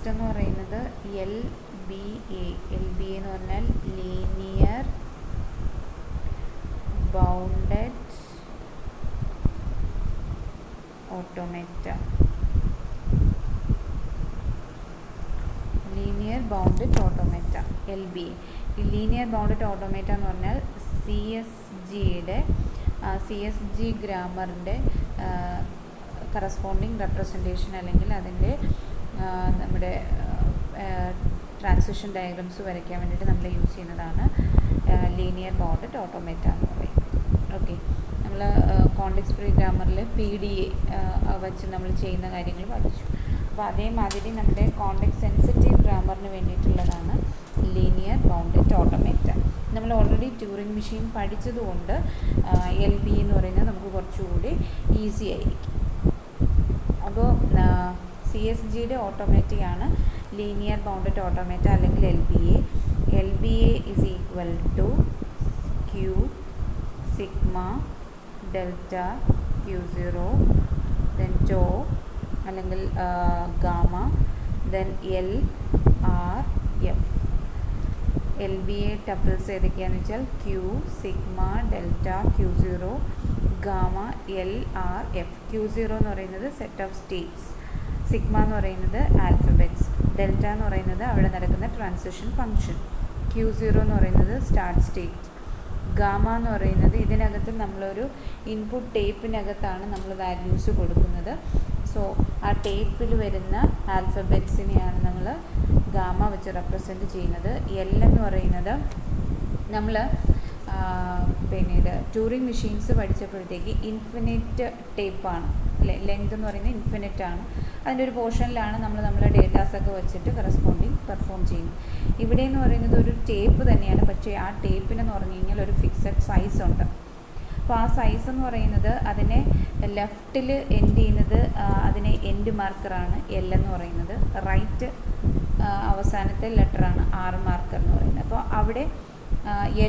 Next എന്ന് പറയുന്നത് L B A എന്ന് പറഞ്ഞാൽ linear bounded ഓട്ടോമേറ്റ. Linear bounded ഓട്ടോമേറ്റ LBA. ഈ ലീനിയർ ബൗണ്ടഡ് ഓട്ടോമേറ്റ എന്ന് പറഞ്ഞാൽ CSG ഗ്രാമറിൻ്റെ കറസ്പോണ്ടിങ് റെപ്രസെൻറ്റേഷൻ അല്ലെങ്കിൽ അതിൻ്റെ നമ്മുടെ ട്രാൻസിഷൻ ഡയഗ്രംസ് വരയ്ക്കാൻ വേണ്ടിയിട്ട് നമ്മൾ യൂസ് ചെയ്യുന്നതാണ് ലീനിയർ ബൗണ്ടഡ് ഓട്ടോമേറ്റ എന്ന് പറയുന്നത്. ഓക്കെ, നമ്മൾ കോണ്ടെക്സ്റ്റ് ഫ്രീ ഗ്രാമറിൽ PDA വെച്ച് നമ്മൾ ചെയ്യുന്ന കാര്യങ്ങൾ പഠിച്ചു. അപ്പോൾ അതേമാതിരി നമ്മുടെ കോണ്ടെക്സ്റ്റ് സെൻസിറ്റീവ് ഗ്രാമറിന് വേണ്ടിയിട്ടുള്ളതാണ് ലീനിയർ ബൗണ്ടഡ് ഓട്ടോമേറ്റ. നമ്മൾ ഓൾറെഡി ട്യൂറിംഗ് മെഷീൻ പഠിച്ചതുകൊണ്ട് LBA എന്ന് പറയുന്നത് നമുക്ക് കുറച്ചുകൂടി ഈസി ആയിരിക്കും. അപ്പോൾ CSGയുടെ ഓട്ടോമാറ്റിക്കാണ് ലീനിയർ ബൗണ്ടഡ് ഓട്ടോമേറ്റ അല്ലെങ്കിൽ LBA. LBA is equal to Q sigma delta Q0 then tau അല്ലെങ്കിൽ gamma then L R F. LBA tuples ഏതൊക്കെയാണെന്ന് വെച്ചാൽ Q sigma delta Q0 gamma L R F. Q0 എന്ന് പറയുന്നത് സെറ്റ് ഓഫ് സ്റ്റേറ്റ്സ്, സിഗ്മ എന്ന് പറയുന്നത് alphabets, delta എന്ന് പറയുന്നത് അവിടെ നടക്കുന്ന ട്രാൻസിഷൻ ഫംഗ്ഷൻ, Q0 എന്ന് പറയുന്നത് സ്റ്റാർട്ട് സ്റ്റേറ്റ്, ഗാമ എന്ന് പറയുന്നത് ഇതിനകത്ത് നമ്മളൊരു ഇൻപുട്ട് ടേപ്പിനകത്താണ് നമ്മൾ വാല്യൂസ് കൊടുക്കുന്നത്. സോ ആ ടേപ്പിൽ വരുന്ന ആൽഫബറ്റ്സിനെയാണ് നമ്മൾ ഗാമ വെച്ച് റെപ്രസെൻറ്റ് ചെയ്യുന്നത്. L എന്ന് പറയുന്നത് നമ്മൾ പിന്നീട് ട്യൂറിംഗ് മെഷീൻസ് പഠിച്ചപ്പോഴത്തേക്ക് ഇൻഫിനിറ്റ് ടേപ്പാണ് അല്ലേ, ലെങ്ത് എന്ന് പറയുന്നത് ഇൻഫിനിറ്റ് ആണ്. അതിൻ്റെ ഒരു പോർഷനിലാണ് നമ്മുടെ ഡേറ്റാസൊക്കെ വെച്ചിട്ട് കറസ്പോണ്ടിങ് പെർഫോം ചെയ്യുന്നത്. ഇവിടെ എന്ന് പറയുന്നത് ഒരു ടേപ്പ് തന്നെയാണ്, പക്ഷേ ആ ടേപ്പിനെന്ന് പറഞ്ഞു കഴിഞ്ഞാൽ ഒരു ഫിക്സഡ് സൈസ് ഉണ്ട്. അപ്പോൾ ആ സൈസ് എന്ന് പറയുന്നത് അതിനെ ലെഫ്റ്റിൽ എൻഡ് ചെയ്യുന്നത് അതിനെ എൻഡ് മാർക്കറാണ് L എന്ന് പറയുന്നത്, റൈറ്റ് അവസാനത്തെ ലെറ്ററാണ് R മാർക്കർ എന്ന് പറയുന്നത്. അപ്പോൾ അവിടെ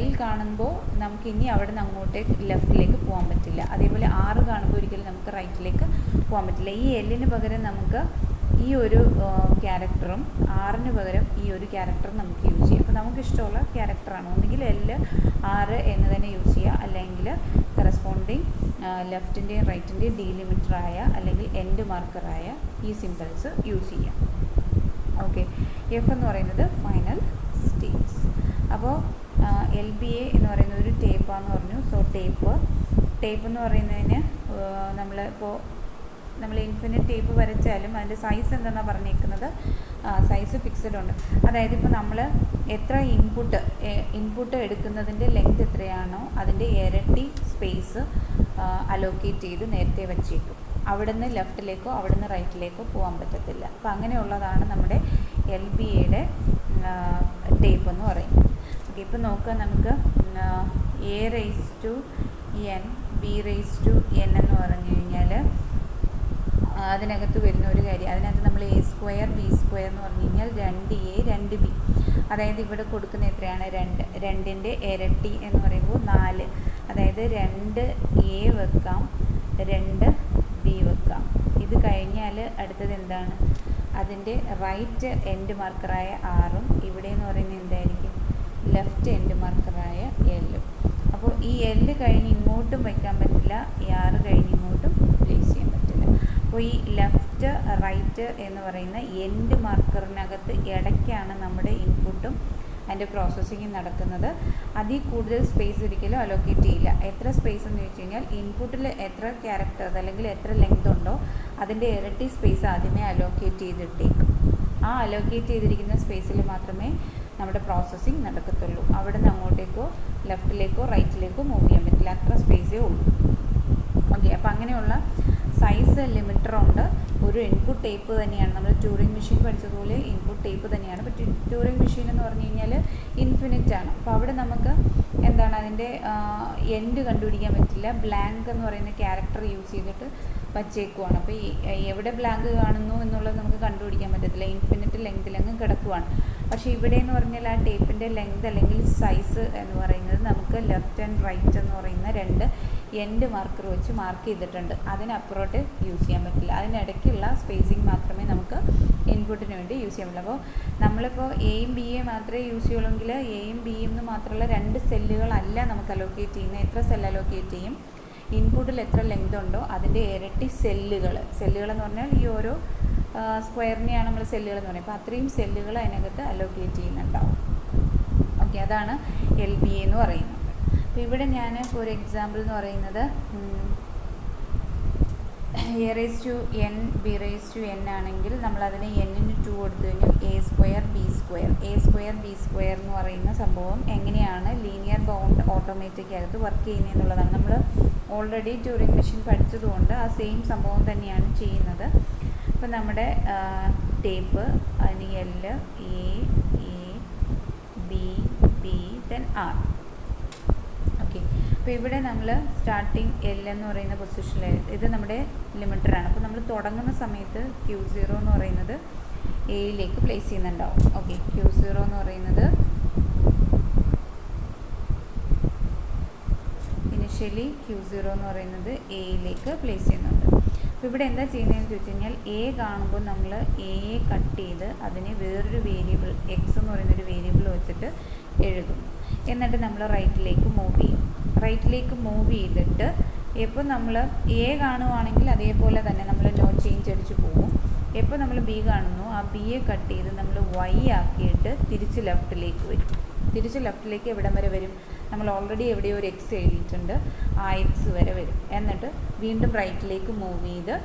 L കാണുമ്പോൾ നമുക്ക് ഇനി അവിടെ നിന്ന് അങ്ങോട്ടേക്ക് ലെഫ്റ്റിലേക്ക് പോകാൻ പറ്റില്ല. അതേപോലെ R കാണുമ്പോൾ ഒരിക്കലും നമുക്ക് റൈറ്റിലേക്ക് പോകാൻ പറ്റില്ല. ഈ Lന് പകരം നമുക്ക് ഈ ഒരു ക്യാരക്ടറും ആറിന് പകരം ഈ ഒരു ക്യാരക്ടർ നമുക്ക് യൂസ് ചെയ്യാം. അപ്പോൾ നമുക്കിഷ്ടമുള്ള ക്യാരക്ടറാണ്, ഒന്നുകിൽ L R എന്ന് തന്നെ യൂസ് ചെയ്യുക, അല്ലെങ്കിൽ കറസ്പോണ്ടിങ് ലെഫ്റ്റിൻ്റെയും റൈറ്റിൻ്റെയും ഡീലിമിറ്ററായ അല്ലെങ്കിൽ എൻഡ് മാർക്കറായ ഈ സിമ്പിൾസ് യൂസ് ചെയ്യാം. ഓക്കെ, F എന്ന് പറയുന്നത് ഫൈനൽ സ്റ്റേറ്റ്സ്. അപ്പോൾ LBA എന്ന് പറയുന്നത് ഒരു ടേപ്പാന്ന് പറഞ്ഞു. സോ ടേപ്പ് എന്ന് പറയുന്നതിന് നമ്മൾ ഇൻഫിനിറ്റ് ടേപ്പ് വരച്ചാലും അതിൻ്റെ സൈസ് എന്താണെന്നാണ് പറഞ്ഞേക്കുന്നത്, സൈസ് ഫിക്സഡ് ഉണ്ട്. അതായത് ഇപ്പോൾ നമ്മൾ എത്ര ഇൻപുട്ട് എടുക്കുന്നതിൻ്റെ ലെങ്ത് എത്രയാണോ അതിൻ്റെ ഇരട്ടി സ്പേസ് അലോക്കേറ്റ് ചെയ്ത് നേരത്തെ വച്ചേക്കും. അവിടെ നിന്ന് ലെഫ്റ്റിലേക്കോ അവിടെ നിന്ന് റൈറ്റിലേക്കോ പോകാൻ പറ്റത്തില്ല. അപ്പോൾ അങ്ങനെയുള്ളതാണ് നമ്മുടെ LBAയുടെ ടേപ്പ് എന്ന് പറയുന്നത്. ഓക്കെ, ഇപ്പോൾ നോക്കുക, നമുക്ക് A⁻n B⁻n എന്ന് പറഞ്ഞു കഴിഞ്ഞാൽ അതിനകത്ത് വരുന്ന ഒരു കാര്യം, അതിനകത്ത് നമ്മൾ A² B² എന്ന് പറഞ്ഞു കഴിഞ്ഞാൽ 2A 2B. അതായത് ഇവിടെ കൊടുക്കുന്ന എത്രയാണ് 2, 2ൻ്റെ ഇരട്ടി എന്ന് പറയുമ്പോൾ 4. അതായത് 2A വെക്കാം, 2B വെക്കാം. ഇത് കഴിഞ്ഞാൽ അടുത്തത് എന്താണ്, അതിൻ്റെ റൈറ്റ് എൻഡ് മാർക്കറായ R-ഉം ഇവിടെ എന്ന് പറയുന്നത് എന്തായിരിക്കും, ലെഫ്റ്റ് എൻഡ് മാർക്കറായ L-ഉം. അപ്പോൾ ഈ L കഴിഞ്ഞ് ഇങ്ങോട്ടും വയ്ക്കാൻ പറ്റില്ല, ഈ R കഴിഞ്ഞ് ഇങ്ങോട്ടും പ്ലേസ് ചെയ്യാൻ പറ്റില്ല. അപ്പോൾ ഈ ലെഫ്റ്റ് റൈറ്റ് എന്ന് പറയുന്ന എൻഡ് മാർക്കറിനകത്ത് ഇടയ്ക്കാണ് നമ്മുടെ ഇൻപുട്ടും അതിൻ്റെ പ്രോസസ്സിങ്ങും നടക്കുന്നത്. അതിൽ കൂടുതൽ സ്പേസ് ഒരിക്കലും അലോക്കേറ്റ് ചെയ്യില്ല. എത്ര സ്പേസ് എന്ന് ചോദിച്ചു കഴിഞ്ഞാൽ ഇൻപുട്ടിൽ എത്ര ക്യാരക്ടേഴ്സ് അല്ലെങ്കിൽ എത്ര ലെങ്ത് ഉണ്ടോ അതിൻ്റെ ഇരട്ടി സ്പേസ് ആദ്യമേ അലോക്കേറ്റ് ചെയ്തിട്ടേക്കും. ആ അലോക്കേറ്റ് ചെയ്തിരിക്കുന്ന സ്പേസിൽ മാത്രമേ നമ്മുടെ പ്രോസസ്സിങ് നടക്കത്തുള്ളൂ. അവിടെ നിന്ന് അങ്ങോട്ടേക്കോ ലെഫ്റ്റിലേക്കോ റൈറ്റിലേക്കോ മൂവ് ചെയ്യാൻ പറ്റില്ല, അത്ര സ്പേസേ ഉള്ളൂ. ഓക്കെ, അപ്പോൾ അങ്ങനെയുള്ള സൈസ് ലിമിറ്ററുണ്ട്. ഒരു ഇൻപുട്ട് ടേപ്പ് തന്നെയാണ്, നമ്മൾ ട്യൂറിംഗ് മെഷീൻ പഠിച്ചതുപോലെ ഇൻപുട്ട് ടേപ്പ് തന്നെയാണ്. പക്ഷേ ട്യൂറിംഗ് മെഷീൻ എന്ന് പറഞ്ഞു കഴിഞ്ഞാൽ ഇൻഫിനിറ്റ് ആണ്. അപ്പോൾ അവിടെ നമുക്ക് എന്താണ് അതിൻ്റെ എൻഡ് കണ്ടുപിടിക്കാൻ പറ്റില്ല. ബ്ലാങ്ക് എന്ന് പറയുന്ന ക്യാരക്ടർ യൂസ് ചെയ്തിട്ട് വച്ചേക്കുവാണ്. അപ്പോൾ എവിടെ ബ്ലാങ്ക് കാണുന്നു എന്നുള്ളത് നമുക്ക് കണ്ടുപിടിക്കാൻ പറ്റത്തില്ല. ഇൻഫിനിറ്റ് ലെങ്തിലങ്ങ് കിടക്കുവാണ്. പക്ഷേ ഇവിടെ എന്ന് പറഞ്ഞാൽ ആ ടേപ്പിൻ്റെ ലെങ്ത് അല്ലെങ്കിൽ സൈസ് എന്ന് പറയുന്നത് നമുക്ക് ലെഫ്റ്റ് ആൻഡ് റൈറ്റ് എന്ന് പറയുന്ന 2 എൻഡ് മാർക്കർ വെച്ച് മാർക്ക് ചെയ്തിട്ടുണ്ട്. അതിനപ്പുറത്ത് യൂസ് ചെയ്യാൻ പറ്റില്ല. അതിനിടയ്ക്കുള്ള സ്പേസിങ് മാത്രമേ നമുക്ക് ഇൻപുട്ടിന് വേണ്ടി യൂസ് ചെയ്യാൻ പറ്റുള്ളൂ. അപ്പോൾ നമ്മളിപ്പോൾ എയും ബിയെ മാത്രമേ യൂസ് ചെയ്യുള്ളൂവെങ്കിൽ എയും ബിയും എന്ന് മാത്രമുള്ള 2 സെല്ലുകളല്ല നമുക്ക് അലോക്കേറ്റ് ചെയ്യുന്നത്. എത്ര സെൽ അലോക്കേറ്റ് ചെയ്യും? ഇൻപുട്ടിൽ എത്ര ലെങ്ത് ഉണ്ടോ അതിൻ്റെ ഇരട്ടി സെല്ലുകളെന്ന് പറഞ്ഞാൽ ഈ ഓരോ സ്ക്വയറിനെയാണ് നമ്മൾ സെല്ലുകൾ എന്ന് പറയുന്നത്. അപ്പോൾ അത്രയും സെല്ലുകൾ അതിനകത്ത് അലോക്കേറ്റ് ചെയ്യുന്നുണ്ടാവും. ഓക്കെ, അതാണ് LBA എന്ന് പറയുന്നത്. അപ്പോൾ ഇവിടെ ഞാൻ ഒരു എക്സാമ്പിൾ എന്ന് പറയുന്നത് a⁻n b⁻n ആണെങ്കിൽ നമ്മളതിന് n-ന് 2 കൊടുത്തു കഴിഞ്ഞാൽ a² b² എന്ന് പറയുന്ന സംഭവം എങ്ങനെയാണ് ലീനിയർ ബൗണ്ട് ഓട്ടോമാറ്റിക്കകത്ത് വർക്ക് ചെയ്യുന്നത് എന്നുള്ളതാണ്. നമ്മൾ ഓൾറെഡി ട്യൂറിംഗ് മെഷീൻ പഠിച്ചതുകൊണ്ട് ആ സെയിം സംഭവം തന്നെയാണ് ചെയ്യുന്നത്. അപ്പോൾ നമ്മുടെ ടേപ്പ് അതിന് L A B B then R. Okay, അപ്പോൾ ഇവിടെ നമ്മൾ സ്റ്റാർട്ടിങ് L എന്ന് പറയുന്ന പൊസിഷനിൽ ഇത് നമ്മുടെ ലിമിറ്ററാണ്. അപ്പോൾ നമ്മൾ തുടങ്ങുന്ന സമയത്ത് Q0 എന്ന് പറയുന്നത് എയിലേക്ക് പ്ലേസ് ചെയ്യുന്നുണ്ടാവും. ഓക്കെ, Q0 എന്ന് പറയുന്നത് ഇനിഷ്യലി Q0 എന്ന് പറയുന്നത് എയിലേക്ക് പ്ലേസ് ചെയ്യുന്നുണ്ട്. അപ്പോൾ ഇവിടെ എന്താ ചെയ്യുന്നതെന്ന് ചോദിച്ചു കഴിഞ്ഞാൽ എ കാണുമ്പോൾ നമ്മൾ എയെ കട്ട് ചെയ്ത് അതിനെ വേറൊരു വേരിയബിൾ എക്സ് എന്ന് പറയുന്നൊരു വേരിയബിൾ വെച്ചിട്ട് എഴുതും. എന്നിട്ട് നമ്മൾ റൈറ്റിലേക്ക് മൂവ് ചെയ്തിട്ട് എപ്പോൾ നമ്മൾ എ കാണുവാണെങ്കിൽ അതേപോലെ തന്നെ നമ്മൾ നോ ചേഞ്ച് അടിച്ച് പോകും. എപ്പോൾ നമ്മൾ ബി കാണുന്നു ആ ബിയെ കട്ട് ചെയ്ത് നമ്മൾ വൈ ആക്കിയിട്ട് തിരിച്ച് ലെഫ്റ്റിലേക്ക് വരും. തിരിച്ച് ലെഫ്റ്റിലേക്ക് എവിടം വരെ വരും? നമ്മൾ ഓൾറെഡി എവിടെയോ ഒരു എക്സ് എഴുതിയിട്ടുണ്ട്, ആ എക്സ് വരെ വരും. എന്നിട്ട് വീണ്ടും റൈറ്റിലേക്ക് മൂവ് ചെയ്ത്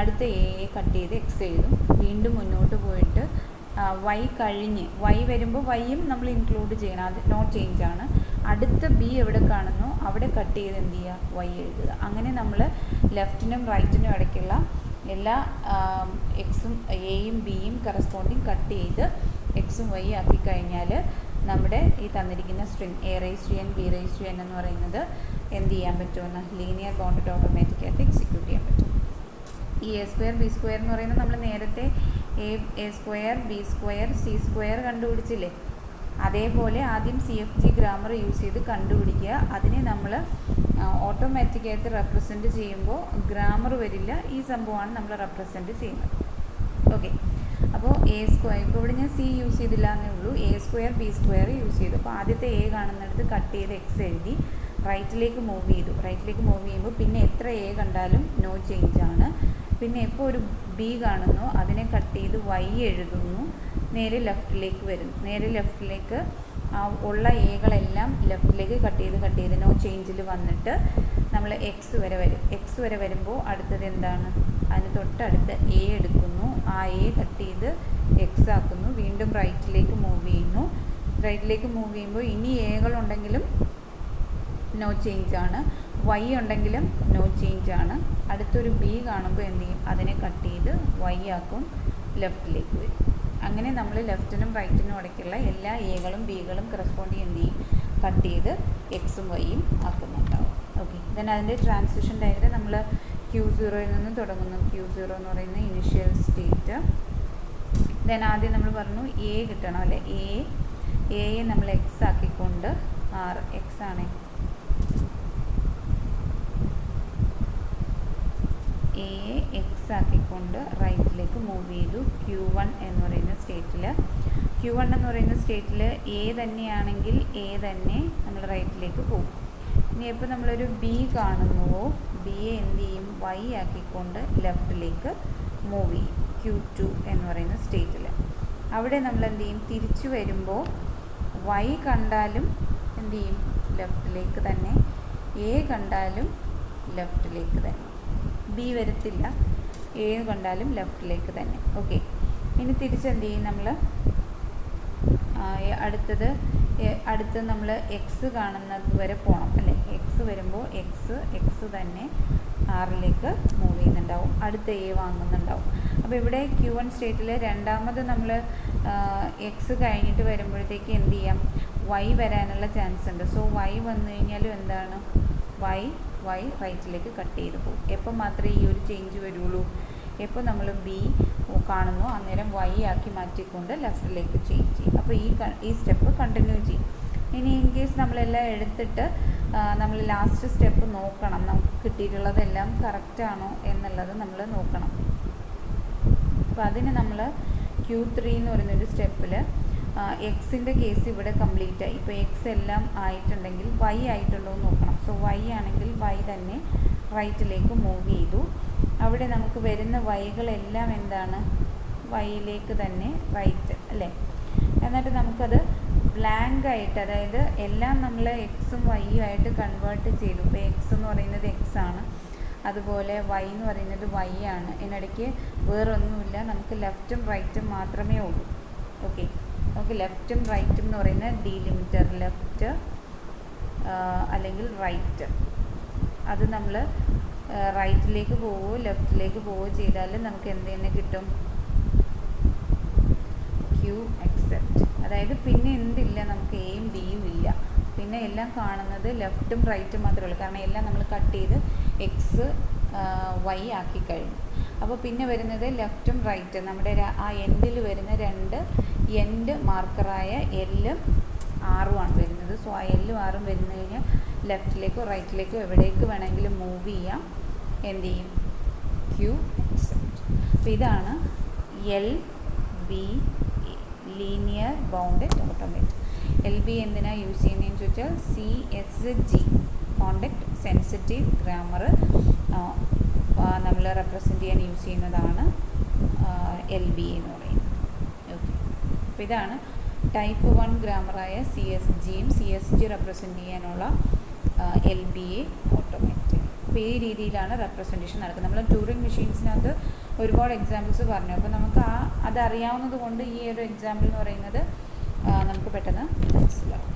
അടുത്ത എയെ കട്ട് ചെയ്ത് എക്സ് എഴുതും. വീണ്ടും മുന്നോട്ട് പോയിട്ട് വൈ കഴിഞ്ഞ് വൈ വരുമ്പോൾ വൈയും നമ്മൾ ഇൻക്ലൂഡ് ചെയ്യണം, അത് നോ ചേഞ്ച് ആണ്. അടുത്ത ബി എവിടെ കാണുന്നു അവിടെ കട്ട് ചെയ്ത് എന്ത് ചെയ്യുക? വൈ എഴുതുക. അങ്ങനെ നമ്മൾ ലെഫ്റ്റിനും റൈറ്റിനും ഇടയ്ക്കുള്ള എല്ലാ എക്സും എയും ബിയും കറസ്പോണ്ടിങ് കട്ട് ചെയ്ത് എക്സും വൈ ആക്കി കഴിഞ്ഞാൽ നമ്മുടെ ഈ തന്നിരിക്കുന്ന സ്ട്രിങ് a⁻n b⁻n എന്ന് പറയുന്നത് എന്ത് ചെയ്യാൻ പറ്റുമെന്ന് ലീനിയർ ബൗണ്ടഡ് ഓട്ടോമാറ്റിക്കായിട്ട് എക്സിക്യൂട്ട് ചെയ്യാൻ പറ്റും. ഈ a² b² എന്ന് പറയുന്നത് നമ്മൾ നേരത്തെ a² b² c² കണ്ടുപിടിച്ചില്ലേ? അതേപോലെ ആദ്യം CFG ഗ്രാമർ യൂസ് ചെയ്ത് കണ്ടുപിടിക്കുക. അതിനെ നമ്മൾ ഓട്ടോമാറ്റിക്കായിട്ട് റെപ്രസെൻറ്റ് ചെയ്യുമ്പോൾ ഗ്രാമർ വരില്ല. ഈ സംഭവമാണ് നമ്മൾ റെപ്രസെൻറ്റ് ചെയ്യുന്നത്. ഓക്കെ, അപ്പോൾ a², ഇപ്പോൾ ഇവിടെ ഞാൻ c യൂസ് ചെയ്തില്ല എന്നേ ഉള്ളൂ, a² b² യൂസ് ചെയ്തു. അപ്പോൾ ആദ്യത്തെ a കാണുന്നിടത്ത് കട്ട് ചെയ്ത് എക്സ് എഴുതി റൈറ്റിലേക്ക് മൂവ് ചെയ്തു. റൈറ്റിലേക്ക് മൂവ് ചെയ്യുമ്പോൾ പിന്നെ എത്ര a കണ്ടാലും നോ ചേഞ്ച് ആണ്. പിന്നെ എപ്പോൾ ഒരു ബി കാണുന്നു അതിനെ കട്ട് ചെയ്ത് വൈ എഴുതുന്നു, നേരെ ലെഫ്റ്റിലേക്ക് വരുന്നു. നേരെ ലെഫ്റ്റിലേക്ക് ഉള്ള എകളെല്ലാം ലെഫ്റ്റിലേക്ക് കട്ട് ചെയ്ത് നോ ചേഞ്ചിൽ വന്നിട്ട് നമ്മൾ എക്സ് വരെ വരും. എക്സ് വരെ വരുമ്പോൾ അടുത്തത് എന്താണ്? അതിന് തൊട്ടടുത്ത് എ എടുക്കുന്നു, ആ എ കട്ട് ചെയ്ത് എക്സ് ആക്കുന്നു. വീണ്ടും റൈറ്റിലേക്ക് മൂവ് ചെയ്യുന്നു. റൈറ്റിലേക്ക് മൂവ് ചെയ്യുമ്പോൾ ഇനി എകളുണ്ടെങ്കിലും നോ ചേഞ്ച് ആണ്, വൈ ഉണ്ടെങ്കിലും നോ ചേഞ്ച് ആണ്. അടുത്തൊരു ബി കാണുമ്പോൾ എന്ത് ചെയ്യും? അതിനെ കട്ട് ചെയ്ത് വൈ ആക്കും, ലെഫ്റ്റിലേക്ക് വരും. അങ്ങനെ നമ്മൾ ലെഫ്റ്റിനും റൈറ്റിനും ഇടയ്ക്കുള്ള എല്ലാ എകളും ബികളും കറസ്പോണ്ടിങ് എന്ത് ചെയ്യും? കട്ട് ചെയ്ത് എക്സും വൈയും ആക്കുന്നുണ്ടാവും. ഓക്കെ, ദെൻ അതിൻ്റെ ട്രാൻസിഷൻ ഡയഗ്രം നമ്മൾ Q0യിൽ നിന്ന് തുടങ്ങുന്നു. Q0 എന്ന് പറയുന്ന ഇനിഷ്യൽ സ്റ്റേറ്റ്. ദെൻ ആദ്യം നമ്മൾ പറഞ്ഞു എ കിട്ടണം അല്ലേ? എയെ നമ്മൾ എക്സ് ആക്കിക്കൊണ്ട് എക്സ് ആണ് എയെ എക്സ് ആക്കിക്കൊണ്ട് റൈറ്റിലേക്ക് മൂവ് ചെയ്തു. Q1 എന്ന് പറയുന്ന സ്റ്റേറ്റിൽ Q1 എന്ന് പറയുന്ന സ്റ്റേറ്റിൽ എ തന്നെയാണെങ്കിൽ എ തന്നെ നമ്മൾ റൈറ്റിലേക്ക് പോകും. ഇനി എപ്പോൾ നമ്മളൊരു ബി കാണുന്നുവോ ബിയെ എന്ത് ചെയ്യും? വൈ ആക്കിക്കൊണ്ട് ലെഫ്റ്റിലേക്ക് മൂവ് ചെയ്യും. Q2 എന്ന് പറയുന്ന സ്റ്റേറ്റിൽ അവിടെ നമ്മൾ എന്ത് ചെയ്യും? തിരിച്ചു വരുമ്പോൾ വൈ കണ്ടാലും എന്ത് ചെയ്യും? ലെഫ്റ്റിലേക്ക് തന്നെ. എ കണ്ടാലും ലെഫ്റ്റിലേക്ക് തന്നെ. ബി വരത്തില്ല, എ കണ്ടാലും ലെഫ്റ്റിലേക്ക് തന്നെ. ഓക്കെ, ഇനി തിരിച്ചെന്ത് ചെയ്യും? നമ്മൾ അടുത്ത് നമ്മൾ എക്സ് കാണുന്നത് വരെ പോകണം അല്ലേ? എക്സ് വരുമ്പോൾ എക്സ് തന്നെ ആറിലേക്ക് മൂവ് ചെയ്യുന്നുണ്ടാവും, അടുത്ത എ വാങ്ങുന്നുണ്ടാവും. അപ്പോൾ ഇവിടെ Q1 സ്റ്റേറ്റിൽ രണ്ടാമത് നമ്മൾ എക്സ് കഴിഞ്ഞിട്ട് വരുമ്പോഴത്തേക്ക് എന്ത് ചെയ്യാം? വൈ വരാനുള്ള ചാൻസ് ഉണ്ട്. സോ വൈ വന്നു കഴിഞ്ഞാലും എന്താണ്? വൈ വൈ റൈറ്റിലേക്ക് കട്ട് ചെയ്ത് പോകും. എപ്പോൾ മാത്രമേ ഈ ഒരു ചേഞ്ച് വരുള്ളൂ? എപ്പോൾ നമ്മൾ ബി കാണുന്നു അന്നേരം വൈ ആക്കി മാറ്റിക്കൊണ്ട് ലെഫ്റ്റിലേക്ക് ചേഞ്ച് ചെയ്യും. അപ്പോൾ ഈ സ്റ്റെപ്പ് കണ്ടിന്യൂ ചെയ്യും. ഇനി ഇൻ കേസ് നമ്മളെല്ലാം എടുത്തിട്ട് നമ്മൾ ലാസ്റ്റ് സ്റ്റെപ്പ് നോക്കണം, നമുക്ക് കിട്ടിയിട്ടുള്ളതെല്ലാം കറക്റ്റാണോ എന്നുള്ളത് നമ്മൾ നോക്കണം. അപ്പോൾ അതിന് നമ്മൾ Q3 എന്ന് പറയുന്നൊരു സ്റ്റെപ്പിൽ എക്സിൻ്റെ കേസ് ഇവിടെ കംപ്ലീറ്റ് ആയി. ഇപ്പോൾ എക്സ് എല്ലാം ആയിട്ടുണ്ടെങ്കിൽ വൈ ആയിട്ടുണ്ടോ എന്ന് നോക്കണം. സോ വൈ ആണെങ്കിൽ വൈ തന്നെ റൈറ്റിലേക്ക് മൂവ് ചെയ്തു. അവിടെ നമുക്ക് വരുന്ന വൈകളെല്ലാം എന്താണ്? വൈയിലേക്ക് തന്നെ റൈറ്റ് അല്ലേ? എന്നിട്ട് നമുക്കത് ബ്ലാങ്ക് ആയിട്ട്, അതായത് എല്ലാം നമ്മൾ എക്സും വൈയും ആയിട്ട് കൺവേർട്ട് ചെയ്തു. ഇപ്പോൾ എക്സ് എന്ന് പറയുന്നത് എക്സ് ആണ്, അതുപോലെ വൈ എന്ന് പറയുന്നത് വൈ ആണ്. ഇതിനിടയ്ക്ക് വേറൊന്നുമില്ല, നമുക്ക് ലെഫ്റ്റും റൈറ്റും മാത്രമേ ഉള്ളൂ. ഓക്കെ, നമുക്ക് ലെഫ്റ്റും റൈറ്റും എന്ന് പറയുന്ന ഡീലിമിറ്റർ ലെഫ്റ്റ് അല്ലെങ്കിൽ റൈറ്റ്, അത് നമ്മൾ റൈറ്റിലേക്ക് പോവുകയോ ലെഫ്റ്റിലേക്ക് പോവുകയോ ചെയ്താൽ നമുക്ക് എന്ത് തന്നെ കിട്ടും? Q accept. അതായത് പിന്നെ എന്തില്ല, നമുക്ക് എയും ബിയും ഇല്ല, പിന്നെ എല്ലാം കാണുന്നത് ലെഫ്റ്റും റൈറ്റും മാത്രമേ ഉള്ളൂ. കാരണം എല്ലാം നമ്മൾ കട്ട് ചെയ്ത് എക്സ് വൈ ആക്കി കഴിഞ്ഞു. അപ്പോൾ പിന്നെ വരുന്നത് ലെഫ്റ്റും റൈറ്റ്, നമ്മുടെ ആ എൻഡിൽ വരുന്ന രണ്ട് എൻഡ് മാർക്കറായ എല്ലും ആറുമാണ് വരുന്നത്. സോ ആ എല്ലും ആറും വരുന്നു കഴിഞ്ഞാൽ ലെഫ്റ്റിലേക്കോ റൈറ്റിലേക്കോ എവിടേക്ക് വേണമെങ്കിലും മൂവ് ചെയ്യാം. എന്ത് ചെയ്യും? Q accept. അപ്പോൾ ഇതാണ് LBA, linear bounded automate. LB എന്തിനാണ് യൂസ് ചെയ്യുന്നതെന്ന് ചോദിച്ചാൽ CSG, കോണ്ടക്ട് സെൻസിറ്റീവ് ഗ്രാമർ നമ്മൾ റെപ്രസെൻറ്റ് ചെയ്യാൻ യൂസ് ചെയ്യുന്നതാണ് LBA എന്ന് പറയുന്നത്. ഓക്കെ, അപ്പോൾ ഇതാണ് ടൈപ്പ് 1 ഗ്രാമറായ CSGയും CSG റെപ്രസെൻറ്റ് ചെയ്യാനുള്ള LBA ഓട്ടോമേറ്റ്. അപ്പോൾ ഈ രീതിയിലാണ് റെപ്രസെൻറ്റേഷൻ നടക്കുന്നത്. നമ്മൾ ട്യൂറിംഗ് മെഷീൻസിനകത്ത് ഒരുപാട് എക്സാമ്പിൾസ് പറഞ്ഞു. അപ്പോൾ നമുക്ക് അതറിയാവുന്നത് കൊണ്ട് ഈ ഒരു എക്സാമ്പിൾ എന്ന് പറയുന്നത് നമുക്ക് പെട്ടെന്ന് മനസ്സിലാവും.